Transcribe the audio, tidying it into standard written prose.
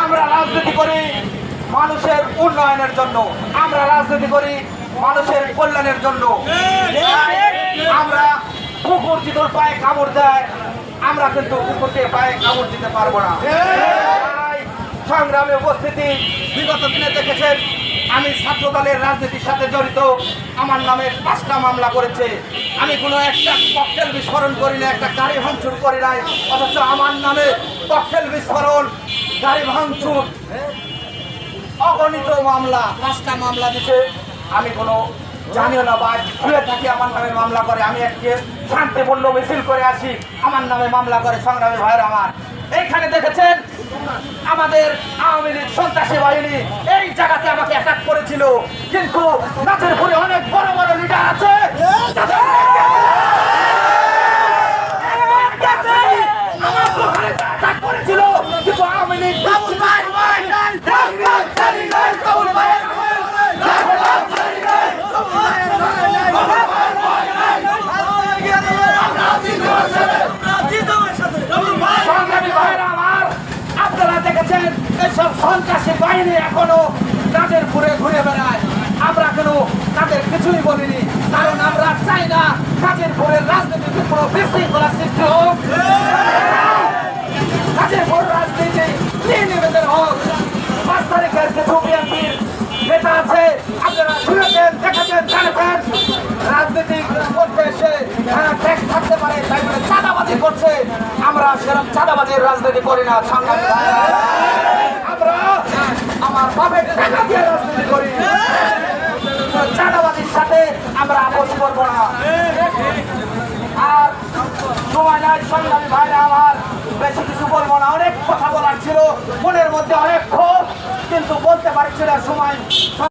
আমরা রাজনীতি করি মানুষের উন্নয়নের জন্য, আমরা রাজনীতি করি মানুষের কল্যাণের জন্য। আমরা কুকুর চিতল পায়ে কামড় দেয়, আমরা কিন্তু কুকুরকে পায়ে কামড় দিতে পারবো না। সংগ্রামে উপস্থিতি, বিগত দিনে দেখেছেন আমি ছাত্র দলের রাজনীতির সাথে জড়িত, আমার নামে 5টা মামলা করেছে। আমি কোনো একটা ককটেল বিস্ফোরণ করি না, একটা গাড়ি ভাঙচুর করি নাই, অথচ আমার নামে ককটেল বিস্ফোরণ, গাড়ি ভাঙচুর, অগণিত মামলা, 5টা মামলা দিতে। আমি কোনো জানিও না বা শুয়ে থাকি আমার নামে মামলা করে। আমি একটি শান্তিপূর্ণ মিছিল করে আসি, আমার নামে মামলা করে সংগ্রামী ভাইয়ের আমার। এইখানে দেখেছেন আমাদের আওয়ামী লীগ সন্ত্রাসী বাহিনী এই জায়গাতে আমাকে অ্যাটাক করেছিল, কিন্তু নাজিরপুরে অনেক বড় বড় লিডার আছে অ্যাটাক করেছিল, কিন্তু আওয়ামী লীগ এইসব সন্ত্রাসী বাহিনী এখনো নাজিরপুরে ঘুরে বেড়ায়। আমরা কেন তাদের কিছুই বলিনি, কারণ আমরা চাই না নাজিরপুরের রাজনীতিতে কোনো বিশৃঙ্খলা সৃষ্টি হোক। নাজিরপুর রাজনীতি নির্বিবাদের হোক। 5 তারিখের কিছু বিএনপির নেতা আছে, আপনারা শুনেছেন, দেখেছেন, জানেছেন, রাজনীতি করতে এসে ট্যাক্স থাকতে পারে তাই বলে চাঁদাবাজি করছে। আমরা সেরকম চাঁদাবাজির রাজনীতি করি না, সংগ্রামী ভাইরা। আমরা আমার বাপের টাকা দিয়ে রাজনীতি করি, চাঁদাবাজির সাথে আমরা আপোষ করবো না। আর সময় নাই সংগ্রামী ভাইরা আমার, বেশি কিছু বলবো না। অনেক কথা বলার ছিল, মনের মধ্যে অনেক ক্ষোভ, কিন্তু বলতে পারছি না সময়।